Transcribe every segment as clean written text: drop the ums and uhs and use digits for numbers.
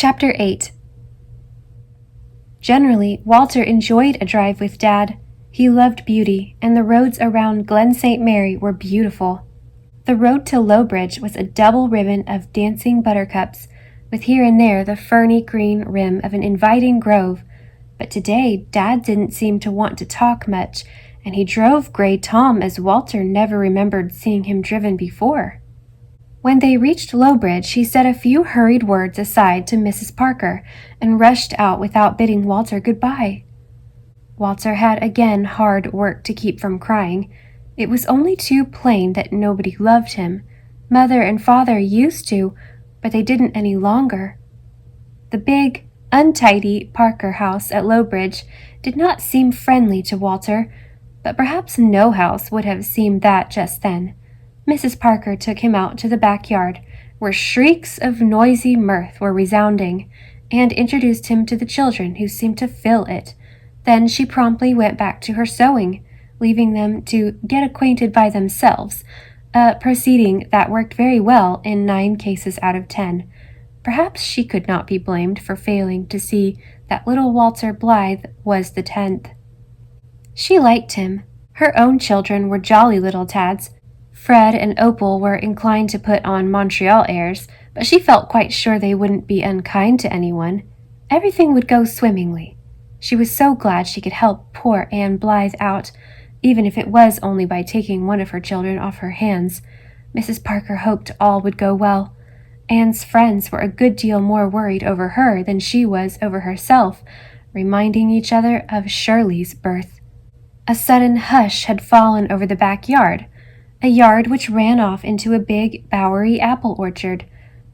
Chapter 8. Generally, Walter enjoyed a drive with Dad. He loved beauty, and the roads around Glen St. Mary were beautiful. The road to Lowbridge was a double ribbon of dancing buttercups, with here and there the ferny green rim of an inviting grove. But today, Dad didn't seem to want to talk much, and he drove Gray Tom as Walter never remembered seeing him driven before. When they reached Lowbridge, he said a few hurried words aside to Mrs. Parker and rushed out without bidding Walter goodbye. Walter had again hard work to keep from crying. It was only too plain that nobody loved him. Mother and Father used to, but they didn't any longer. The big, untidy Parker house at Lowbridge did not seem friendly to Walter, but perhaps no house would have seemed that just then. Mrs. Parker took him out to the backyard, where shrieks of noisy mirth were resounding, and introduced him to the children who seemed to fill it. Then she promptly went back to her sewing, leaving them to get acquainted by themselves, a proceeding that worked very well in 9 cases out of 10. Perhaps she could not be blamed for failing to see that little Walter Blythe was the 10th. She liked him. Her own children were jolly little tads. Fred and Opal were inclined to put on Montreal airs, but she felt quite sure they wouldn't be unkind to anyone. Everything would go swimmingly. She was so glad she could help poor Anne Blythe out, even if it was only by taking one of her children off her hands. Mrs. Parker hoped all would go well. Anne's friends were a good deal more worried over her than she was over herself, reminding each other of Shirley's birth. A sudden hush had fallen over the backyard, a yard which ran off into a big, bowery apple orchard.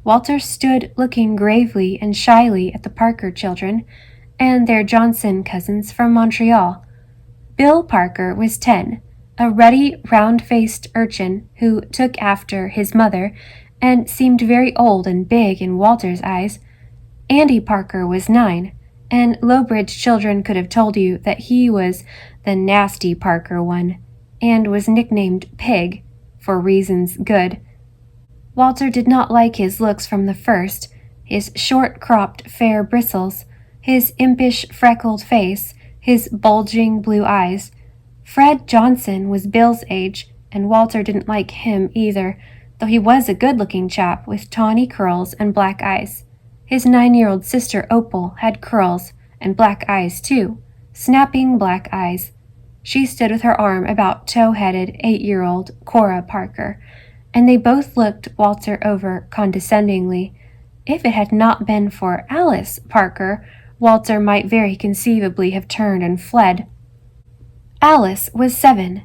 Walter stood looking gravely and shyly at the Parker children and their Johnson cousins from Montreal. Bill Parker was 10, a ruddy, round-faced urchin who took after his mother and seemed very old and big in Walter's eyes. Andy Parker was 9, and Lowbridge children could have told you that he was the nasty Parker one, and was nicknamed Pig, for reasons good. Walter did not like his looks from the first, his short-cropped fair bristles, his impish freckled face, his bulging blue eyes. Fred Johnson was Bill's age, and Walter didn't like him either, though he was a good-looking chap with tawny curls and black eyes. His 9-year-old sister Opal had curls and black eyes too, snapping black eyes. She stood with her arm about tow-headed 8-year-old Cora Parker, and they both looked Walter over condescendingly. If it had not been for Alice Parker, Walter might very conceivably have turned and fled. Alice was 7.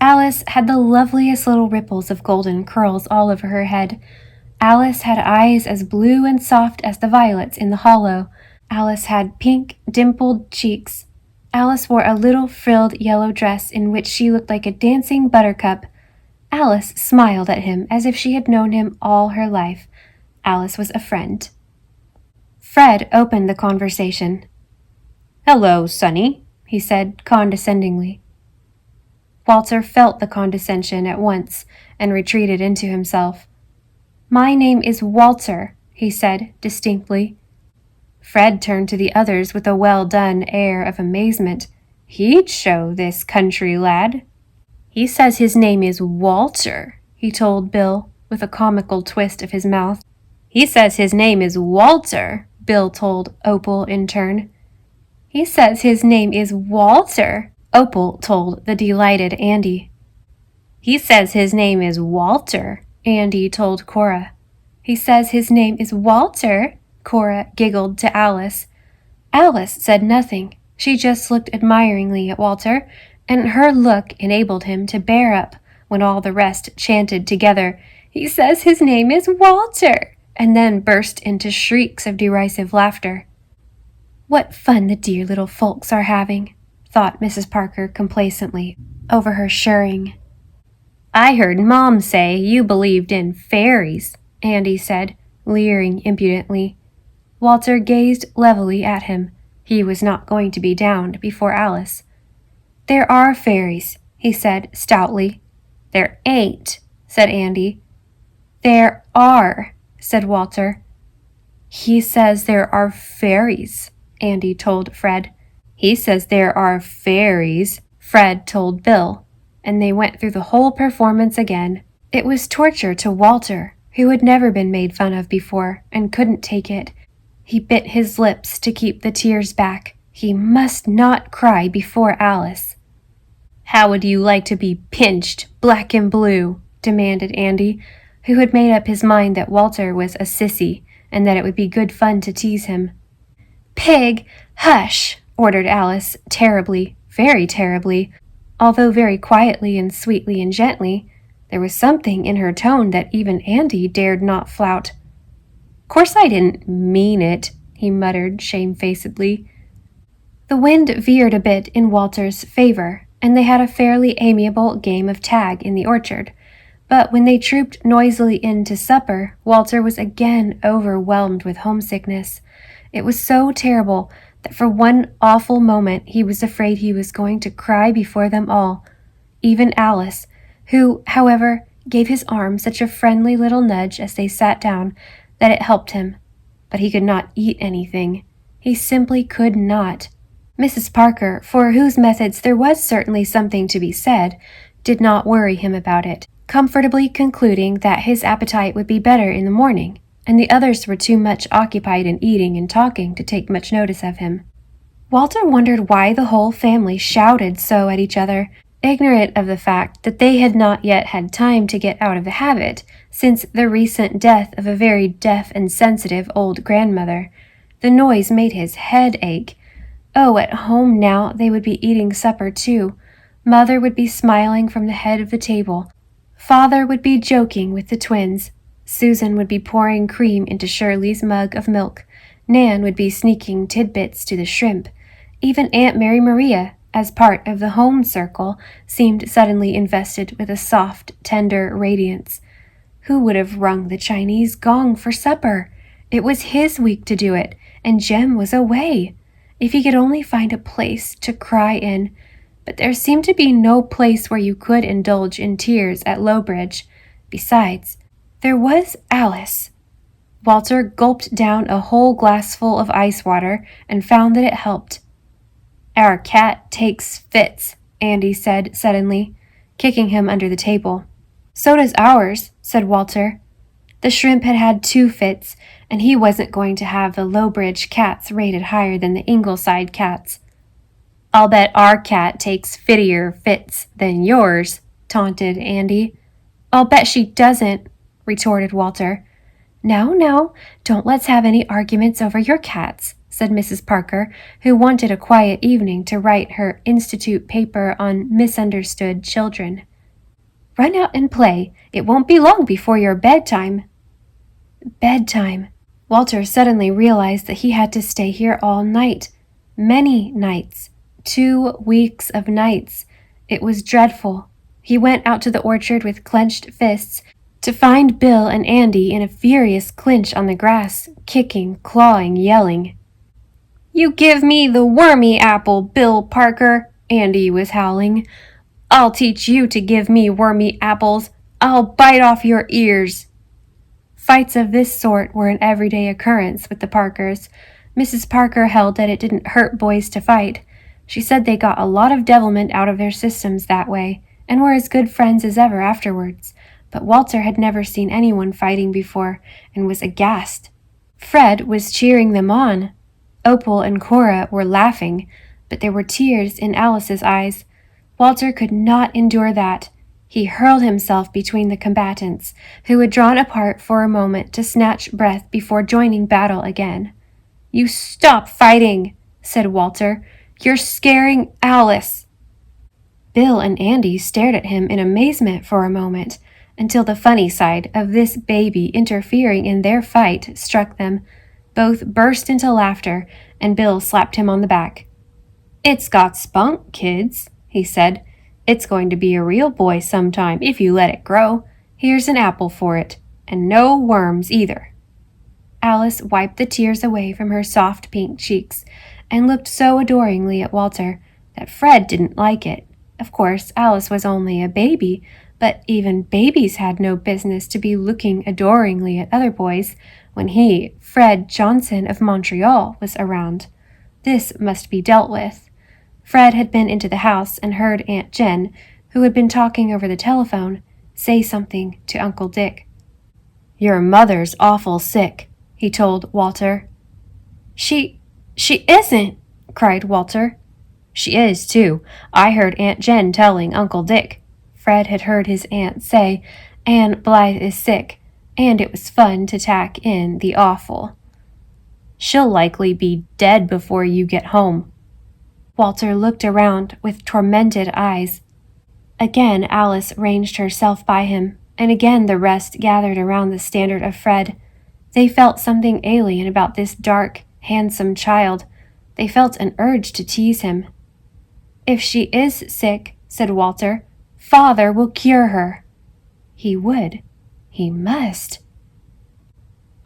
Alice had the loveliest little ripples of golden curls all over her head. Alice had eyes as blue and soft as the violets in the hollow. Alice had pink, dimpled cheeks. Alice wore a little frilled yellow dress in which she looked like a dancing buttercup. Alice smiled at him as if she had known him all her life. Alice was a friend. Fred opened the conversation. "Hello, Sonny," he said condescendingly. Walter felt the condescension at once and retreated into himself. "My name is Walter," he said distinctly. Fred turned to the others with a well-done air of amazement. He'd show this country lad. "He says his name is Walter," he told Bill, with a comical twist of his mouth. "He says his name is Walter," Bill told Opal in turn. "He says his name is Walter," Opal told the delighted Andy. "He says his name is Walter," Andy told Cora. "He says his name is Walter," Cora giggled to Alice. Alice said nothing. She just looked admiringly at Walter, and her look enabled him to bear up when all the rest chanted together, "He says his name is Walter," and then burst into shrieks of derisive laughter. "What fun the dear little folks are having," thought Mrs. Parker complacently over her shirring. "I heard Mom say you believed in fairies," Andy said, leering impudently. Walter gazed levelly at him. He was not going to be downed before Alice. "There are fairies," he said stoutly. "There ain't," said Andy. "There are," said Walter. "He says there are fairies," Andy told Fred. "He says there are fairies," Fred told Bill, and they went through the whole performance again. It was torture to Walter, who had never been made fun of before and couldn't take it. He bit his lips to keep the tears back. He must not cry before Alice. "How would you like to be pinched black and blue?" demanded Andy, who had made up his mind that Walter was a sissy and that it would be good fun to tease him. "Pig, hush!" ordered Alice, terribly, very terribly, although very quietly and sweetly and gently. There was something in her tone that even Andy dared not flout. "Course I didn't mean it," he muttered shamefacedly. The wind veered a bit in Walter's favor, and they had a fairly amiable game of tag in the orchard. But when they trooped noisily in to supper, Walter was again overwhelmed with homesickness. It was so terrible that for one awful moment he was afraid he was going to cry before them all. Even Alice, who, however, gave his arm such a friendly little nudge as they sat down that it helped him. But he could not eat anything. He simply could not. Mrs. Parker, for whose methods there was certainly something to be said, did not worry him about it, comfortably concluding that his appetite would be better in the morning, and the others were too much occupied in eating and talking to take much notice of him. Walter wondered why the whole family shouted so at each other, ignorant of the fact that they had not yet had time to get out of the habit since the recent death of a very deaf and sensitive old grandmother. The noise made his head ache. Oh, at home now they would be eating supper too. Mother would be smiling from the head of the table. Father would be joking with the twins. Susan would be pouring cream into Shirley's mug of milk. Nan would be sneaking tidbits to the shrimp. Even Aunt Mary Maria, as part of the home circle, seemed suddenly invested with a soft, tender radiance. Who would have rung the Chinese gong for supper? It was his week to do it, and Jem was away. If he could only find a place to cry in. But there seemed to be no place where you could indulge in tears at Lowbridge. Besides, there was Alice. Walter gulped down a whole glassful of ice water and found that it helped. "Our cat takes fits," Andy said suddenly, kicking him under the table. "So does ours," said Walter. The shrimp had had 2 fits, and he wasn't going to have the Lowbridge cats rated higher than the Ingleside cats. "I'll bet our cat takes fittier fits than yours," taunted Andy. "I'll bet she doesn't," retorted Walter. Now, don't let's have any arguments over your cats," said Mrs. Parker, who wanted a quiet evening to write her institute paper on misunderstood children. "Run out and play. It won't be long before your bedtime." Bedtime. Walter suddenly realized that he had to stay here all night. Many nights. 2 weeks of nights. It was dreadful. He went out to the orchard with clenched fists to find Bill and Andy in a furious clinch on the grass, kicking, clawing, yelling. "You give me the wormy apple, Bill Parker," Andy was howling. "I'll teach you to give me wormy apples. I'll bite off your ears." Fights of this sort were an everyday occurrence with the Parkers. Mrs. Parker held that it didn't hurt boys to fight. She said they got a lot of devilment out of their systems that way, and were as good friends as ever afterwards. But Walter had never seen anyone fighting before, and was aghast. Fred was cheering them on. Opal and Cora were laughing, but there were tears in Alice's eyes. Walter could not endure that. He hurled himself between the combatants, who had drawn apart for a moment to snatch breath before joining battle again. "You stop fighting," said Walter. "You're scaring Alice." Bill and Andy stared at him in amazement for a moment, until the funny side of this baby interfering in their fight struck them. Both burst into laughter, and Bill slapped him on the back. "It's got spunk, kids," he said. "It's going to be a real boy sometime if you let it grow. Here's an apple for it, and no worms either." Alice wiped the tears away from her soft pink cheeks and looked so adoringly at Walter that Fred didn't like it. Of course, Alice was only a baby, but even babies had no business to be looking adoringly at other boys. when he, Fred Johnson of Montreal, was around. This must be dealt with. Fred had been into the house and heard Aunt Jen, who had been talking over the telephone, say something to Uncle Dick. "Your mother's awful sick," he told Walter. She isn't," cried Walter. "She is, too. I heard Aunt Jen telling Uncle Dick." Fred had heard his aunt say, "Anne Blythe is sick," and it was fun to tack in the awful. "She'll likely be dead before you get home." Walter looked around with tormented eyes. Again Alice ranged herself by him, and again the rest gathered around the standard of Fred. They felt something alien about this dark, handsome child. They felt an urge to tease him. "If she is sick," said Walter, "Father will cure her." He would. He must.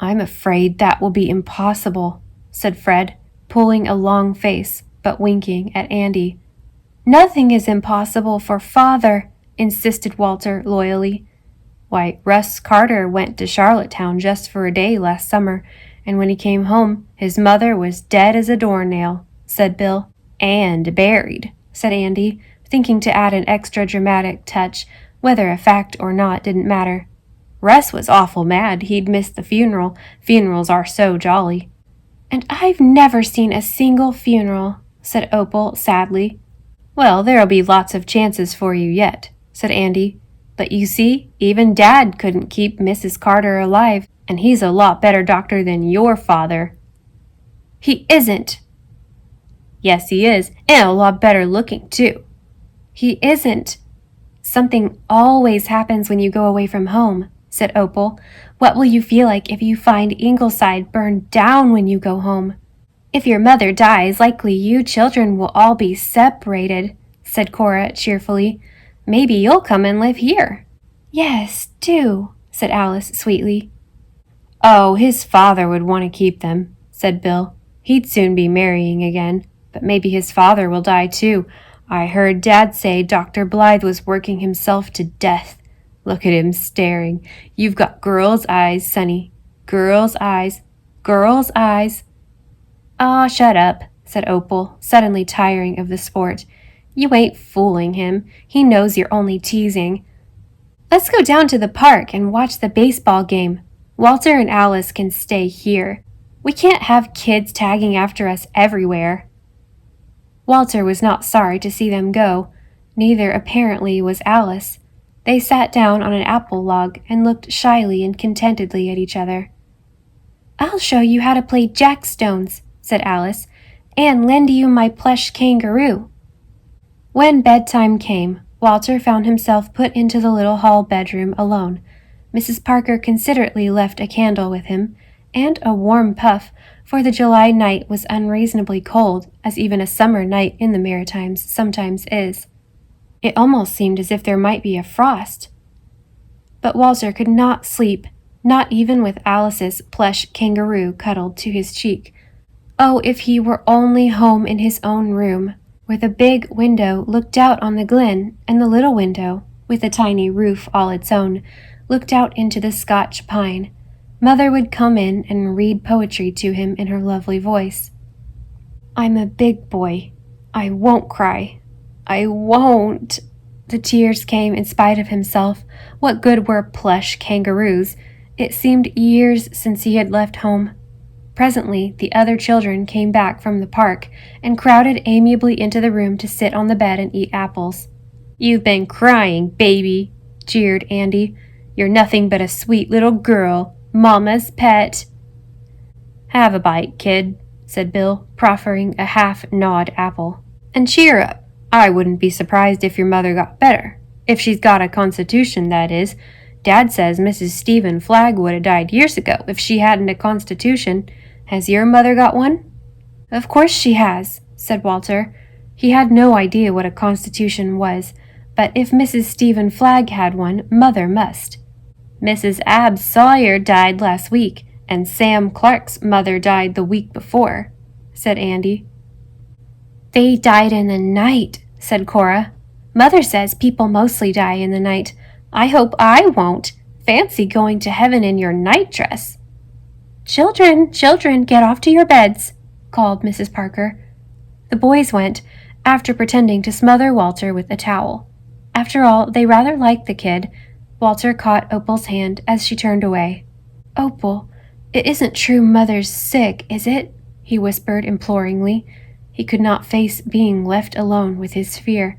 "I'm afraid that will be impossible," said Fred, pulling a long face, but winking at Andy. "Nothing is impossible for Father," insisted Walter loyally. "Why, Russ Carter went to Charlottetown just for a day last summer, and when he came home, his mother was dead as a doornail," said Bill. "And buried," said Andy, thinking to add an extra dramatic touch. Whether a fact or not didn't matter. "Russ was awful mad he'd missed the funeral. Funerals are so jolly." "And I've never seen a single funeral," said Opal sadly. "Well, there'll be lots of chances for you yet," said Andy. "But you see, even Dad couldn't keep Mrs. Carter alive, and he's a lot better doctor than your father." "He isn't." "Yes, he is, and a lot better looking, too." "He isn't." "Something always happens when you go away from home," said Opal. "What will you feel like if you find Ingleside burned down when you go home?" "If your mother dies, likely you children will all be separated," said Cora cheerfully. "Maybe you'll come and live here." "Yes, do," said Alice sweetly. "Oh, his father would want to keep them," said Bill. "He'd soon be marrying again, but maybe his father will die too. I heard Dad say Dr. Blythe was working himself to death. Look at him staring. You've got girl's eyes, Sonny. Girl's eyes. Girl's eyes." "Aw, shut up," said Opal, suddenly tiring of the sport. "You ain't fooling him. He knows you're only teasing. Let's go down to the park and watch the baseball game. Walter and Alice can stay here. We can't have kids tagging after us everywhere." Walter was not sorry to see them go. Neither, apparently, was Alice. They sat down on an apple log and looked shyly and contentedly at each other. "I'll show you how to play jackstones," said Alice, "and lend you my plush kangaroo." When bedtime came, Walter found himself put into the little hall bedroom alone. Mrs. Parker considerately left a candle with him, and a warm puff, for the July night was unreasonably cold, as even a summer night in the Maritimes sometimes is. It almost seemed as if there might be a frost. But Walter could not sleep, not even with Alice's plush kangaroo cuddled to his cheek. Oh, if he were only home in his own room, where the big window looked out on the glen, and the little window, with a tiny roof all its own, looked out into the Scotch pine. Mother would come in and read poetry to him in her lovely voice. "I'm a big boy. I won't cry. I won't." The tears came in spite of himself. What good were plush kangaroos? It seemed years since he had left home. Presently, the other children came back from the park and crowded amiably into the room to sit on the bed and eat apples. "You've been crying, baby," jeered Andy. "You're nothing but a sweet little girl, Mama's pet." "Have a bite, kid," said Bill, proffering a half-gnawed apple. "And cheer up. I wouldn't be surprised if your mother got better. If she's got a constitution, that is. Dad says Mrs. Stephen Flagg would have died years ago if she hadn't a constitution. Has your mother got one?" "Of course she has," said Walter. He had no idea what a constitution was, but if Mrs. Stephen Flagg had one, Mother must. "Mrs. Ab Sawyer died last week, and Sam Clark's mother died the week before," said Andy. "They died in the night," said Cora. "Mother says people mostly die in the night. I hope I won't. Fancy going to heaven in your nightdress." Children, children, get off to your beds, called Mrs. Parker. The boys went, after pretending to smother Walter with a towel. After all, they rather liked the kid. Walter caught Opal's hand as she turned away. Opal, it isn't true Mother's sick, is it? He whispered imploringly. He could not face being left alone with his fear.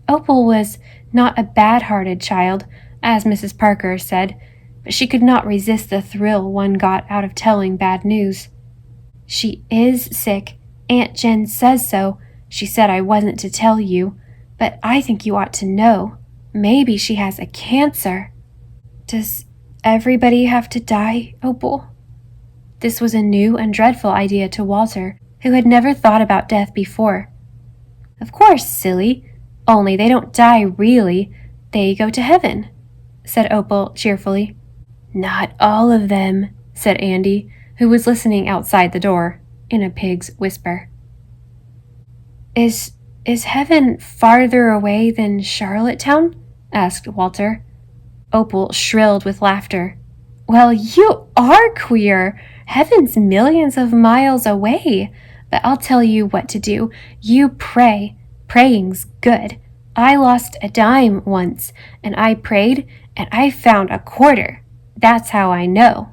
Opal was not a bad-hearted child, as Mrs. Parker said, but she could not resist the thrill one got out of telling bad news. She is sick. Aunt Jen says so. She said I wasn't to tell you, but I think you ought to know. Maybe she has a cancer. Does everybody have to die, Opal? This was a new and dreadful idea to Walter, who had never thought about death before. Of course, silly. Only they don't die really. They go to heaven, said Opal cheerfully. Not all of them, said Andy, who was listening outside the door, in a pig's whisper. Is heaven farther away than Charlottetown? Asked Walter. Opal shrilled with laughter. Well, you are queer. Heaven's millions of miles away. But I'll tell you what to do. You pray. Praying's good. I lost a dime once, and I prayed, and I found a quarter. That's how I know.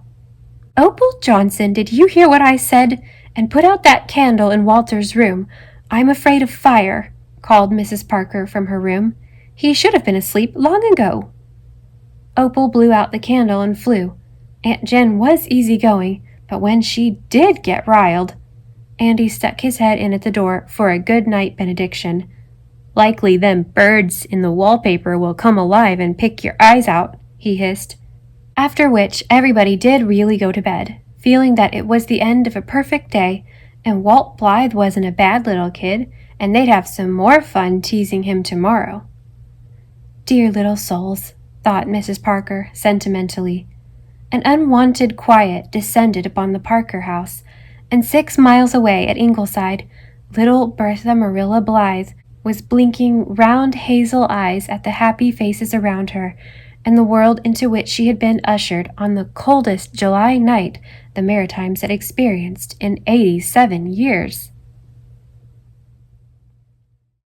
Opal Johnson, did you hear what I said? And put out that candle in Walter's room. I'm afraid of fire, called Mrs. Parker from her room. He should have been asleep long ago. Opal blew out the candle and flew. Aunt Jen was easygoing, but when she did get riled, Andy stuck his head in at the door for a good night benediction. Likely them birds in the wallpaper will come alive and pick your eyes out, he hissed. After which everybody did really go to bed, feeling that it was the end of a perfect day, and Walt Blythe wasn't a bad little kid, and they'd have some more fun teasing him tomorrow. Dear little souls, thought Mrs. Parker sentimentally. An unwonted quiet descended upon the Parker house, and 6 miles away at Ingleside, little Bertha Marilla Blythe was blinking round hazel eyes at the happy faces around her, and the world into which she had been ushered on the coldest July night the Maritimes had experienced in 87 years.